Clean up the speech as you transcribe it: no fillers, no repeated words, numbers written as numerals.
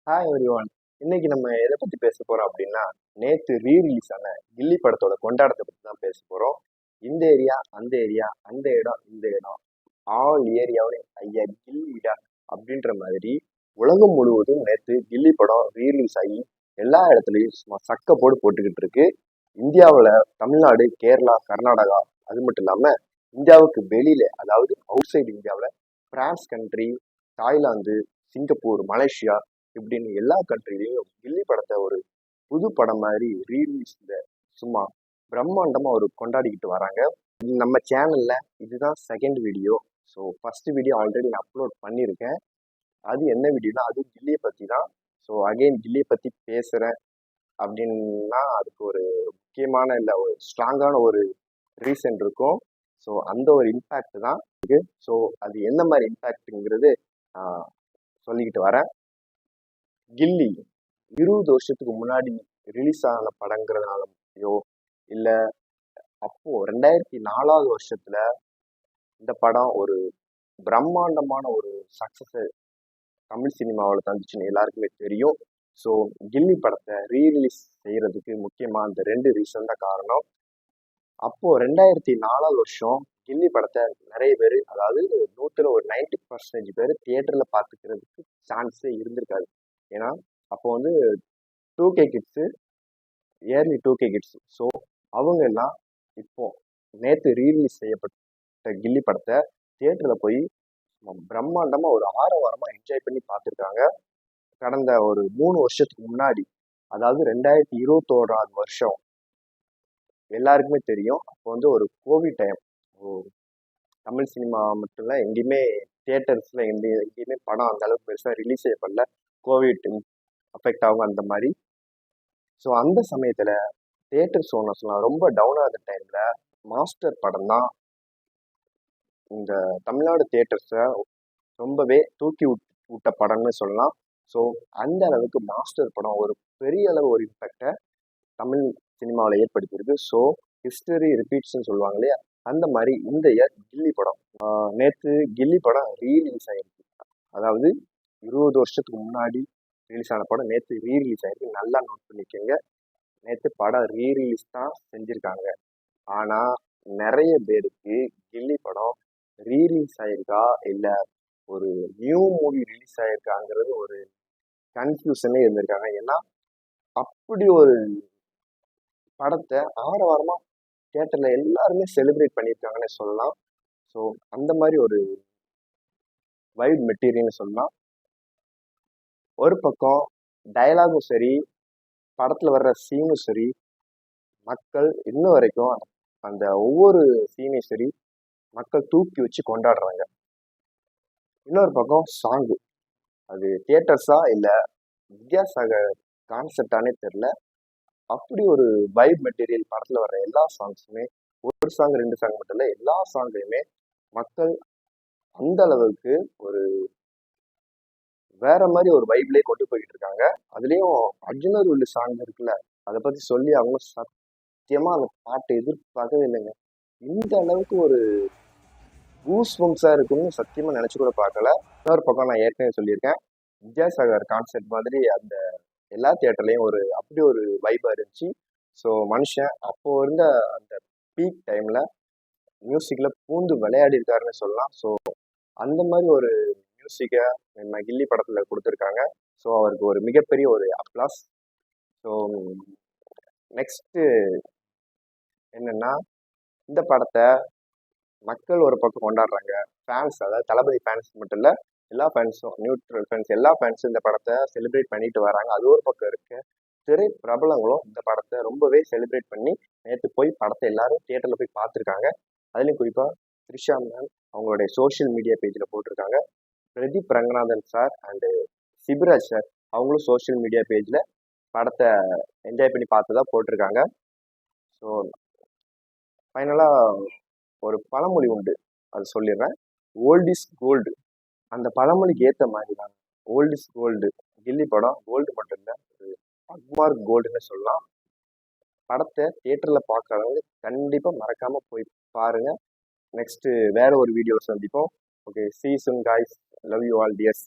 Hi everyone. இன்னைக்கு நம்ம எதை பத்தி பேச போறோம் அப்படின்னா, நேத்து ரீ-ரிலீஸ் ஆன கில்லி படத்தோட கொண்டாட்டத்தை பத்தி தான் பேச போறோம். இந்த ஏரியா, அந்த ஏரியா, அந்த இடம், இந்த இடம், ஆல் ஏரியாவிலும் ஐயா கில்லிடா அப்படின்ற மாதிரி உலகம் முழுவதும் நேத்து கில்லி படம் ரீ-ரிலீஸ் ஆகி எல்லா இடத்துலையும் சும்மா சக்க போட்டுக்கிட்டு இருக்கு. இந்தியாவில் தமிழ்நாடு, கேரளா, கர்நாடகா, அது மட்டும் இல்லாம இந்தியாவுக்கு வெளியில, அதாவது அவுட் சைடு இந்தியாவில் France country, Thailand, Singapore, Malaysia இப்படின்னு எல்லா கண்ட்ரிலையும் கில்லி படத்தை ஒரு புது படம் மாதிரி ரீலீஸ்ல சும்மா பிரம்மாண்டமா ஒரு கொண்டாடிக்கிட்டு வராங்க. நம்ம சேனல்ல இதுதான் second video. So first video already நான் அப்லோட் பண்ணியிருக்கேன். அது என்ன வீடியோனா அது கில்லியை பத்தி தான். ஸோ அகைன் கில்லியை பத்தி பேசுறேன் அப்படின்னா அதுக்கு ஒரு முக்கியமான இல்லை ஒரு ஸ்ட்ராங்கான ஒரு ரீசன் இருக்கும். ஸோ அந்த ஒரு இம்பேக்ட் தான் இருக்கு. ஸோ அது என்ன மாதிரி இம்பேக்ட்ங்கிறது சொல்லிக்கிட்டு வரேன். கில்லி 20 வருஷத்துக்கு முன்னாடி ரிலீஸ் ஆன படங்கிறதுனாலயோ இல்லை அப்போ 2004வது வருஷத்துல இந்த படம் ஒரு பிரம்மாண்டமான ஒரு சக்சஸ் தமிழ் சினிமாவில் தந்துச்சுன்னு எல்லாருக்குமே தெரியும். ஸோ கில்லி படத்தை ரீரிலீஸ் செய்யறதுக்கு முக்கியமா அந்த 2 ரீசன் தான் காரணம். அப்போ 2004வது வருஷம் கில்லி படத்தை நிறைய பேர், அதாவது 100ல் ஒரு 90% பேர் தியேட்டர்ல பார்த்துக்கிறதுக்கு சான்ஸே இருந்திருக்காது. ஏன்னா அப்போ வந்து 2K kids, early 2K kids. So அவங்க எல்லாம் இப்போ நேற்று ரீரிலீஸ் செய்யப்பட்ட கில்லி படத்தை தியேட்டரில் போய் பிரம்மாண்டமாக ஒரு வாரமாக என்ஜாய் பண்ணி பார்த்துருக்காங்க. கடந்த ஒரு 3 வருஷத்துக்கு முன்னாடி, அதாவது 2021வது வருஷம் எல்லாருக்குமே தெரியும். அப்போ வந்து ஒரு கோவிட் டைம். தமிழ் சினிமா மட்டும் இல்லை, எங்கேயுமே தியேட்டர்ஸில் எங்கேயுமே படம் அந்த அளவுக்கு பெருசாக ரிலீஸ் செய்யப்படல. கோவிட் அஃபெக்ட் ஆகும் அந்த மாதிரி. ஸோ அந்த சமயத்தில் தியேட்டர்ஸ் ஓனர்ஸ்லாம் ரொம்ப டவுன் ஆகிற டைமில் மாஸ்டர் படம் தான் இந்த தமிழ்நாடு தியேட்டர்ஸை ரொம்பவே தூக்கி விட்ட படம்னு சொல்லலாம். ஸோ அந்த அளவுக்கு மாஸ்டர் படம் ஒரு பெரிய அளவு ஒரு இம்பேக்டை தமிழ் சினிமாவில் ஏற்படுத்தியிருக்கு. ஸோ ஹிஸ்டரி ரிப்பீட்ஸ்ன்னு சொல்லுவாங்க இல்லையா, அந்த மாதிரி இந்த இயர் கில்லி படம் நேற்று கில்லி படம் ரீரிலீஸ் ஆகிருக்கு. அதாவது 20 வருஷத்துக்கு முன்னாடி ரிலீஸ் ஆன படம் நேற்று ரீரிலீஸ் ஆகிருக்கு. நல்லா நோட் பண்ணிக்கோங்க. நேற்று படம் ரீரிலீஸ் தான் செஞ்சுருக்காங்க. ஆனால் நிறைய பேருக்கு கில்லி படம் ரீரிலீஸ் ஆகிருக்கா இல்லை ஒரு நியூ மூவி ரிலீஸ் ஆகிருக்காங்கிறது ஒரு கன்ஃபியூஷனே இருந்திருக்காங்க. ஏன்னா அப்படி ஒரு படத்தை வாரமாக தியேட்டரில் எல்லாருமே செலிப்ரேட் பண்ணியிருக்காங்கன்னு சொல்லலாம். ஸோ அந்த மாதிரி ஒரு வைப் மெட்டீரியல்னு சொல்லலாம். ஒரு பக்கம் டயலாகும் சரி, படத்தில் வர்ற சீனும் சரி, மக்கள் இன்ன வரைக்கும் அந்த ஒவ்வொரு சீனையும் சரி மக்கள் தூக்கி வச்சு கொண்டாடுறாங்க. இன்னொரு பக்கம் சாங்கு, அது தியேட்டர்ஸா இல்லை வித்யாசாகர் கான்செப்டானே தெரில, அப்படி ஒரு வைப் மெட்டீரியல் படத்தில் வர்ற எல்லா சாங்ஸுமே, ஒரு சாங் 2 சாங் மட்டும் இல்லை, எல்லா சாங்கையுமே மக்கள் அந்த அளவுக்கு ஒரு வேற மாதிரி ஒரு வைப்லேயே கொண்டு போயிட்டு இருக்காங்க. அதுலேயும் அர்ஜுனர் உள்ள சாங் இருக்குல்ல, அதை பற்றி சொல்லி அவங்க சத்தியமாக அந்த பாட்டை எதிர்பார்க்கவே இல்லைங்க. இந்த அளவுக்கு ஒரு கூஸ்பம்ஸாக இருக்குன்னு சத்தியமாக நினச்சி கூட பார்க்கல. இன்னொரு பக்கம் நான் ஏற்கனவே சொல்லியிருக்கேன், வித்யாசாகர் கான்செப்ட் மாதிரி அந்த எல்லா தியேட்டர்லையும் ஒரு அப்படி ஒரு வைப்பாக இருந்துச்சு. ஸோ மனுஷன் அப்போ இருந்த அந்த பீக் டைமில் மியூசிக்கில் பூந்து விளையாடி இருக்காருன்னு சொல்லலாம். ஸோ அந்த மாதிரி ஒரு மியூசிக்கை நம்ம கில்லி படத்தில் கொடுத்துருக்காங்க. ஸோ அவருக்கு ஒரு மிகப்பெரிய ஒரு அப்ளாஸ். ஸோ நெக்ஸ்ட்டு என்னென்னா, இந்த படத்தை மக்கள் ஒரு பக்கம் கொண்டாடுறாங்க. ஃபேன்ஸ், அதாவது தளபதி ஃபேன்ஸ் மட்டும் இல்லை, எல்லா ஃபேன்ஸும், நியூட்ரல் ஃபேன்ஸ், எல்லா ஃபேன்ஸும் இந்த படத்தை செலிப்ரேட் பண்ணிட்டு வராங்க. அது ஒரு பக்கம் இருக்கு. திரை பிரபலங்களும் இந்த படத்தை ரொம்பவே செலிப்ரேட் பண்ணி நேற்று போய் படத்தை எல்லாரும் தியேட்டரில் போய் பார்த்துருக்காங்க. அதுலேயும் குறிப்பாக த்ரிஷா மேம் அவங்களுடைய சோஷியல் மீடியா பேஜில் போட்டிருக்காங்க. Pradeep Ranganathan sir and Sibiraj sir அவங்களும் சோஷியல் மீடியா பேஜில் படத்தை என்ஜாய் பண்ணி பார்த்ததா போட்டிருக்காங்க. ஸோ ஃபைனலாக ஒரு பழமொழி உண்டு, அது சொல்லிடுறேன். Old is gold. அந்த பழமொழிக்கு ஏற்ற மாதிரி தான் ஓல்ட் இஸ் கோல்டு. கில்லி படம் கோல்டு மட்டும் இல்லை, அக்மார்க் கோல்டுன்னு சொல்லலாம். படத்தை தியேட்டரில் பார்க்குறவங்க கண்டிப்பாக மறக்காமல் போய் பாருங்கள். நெக்ஸ்ட்டு வேற ஒரு வீடியோ சந்திப்போம். Okay, see you soon guys. Love you all, dears.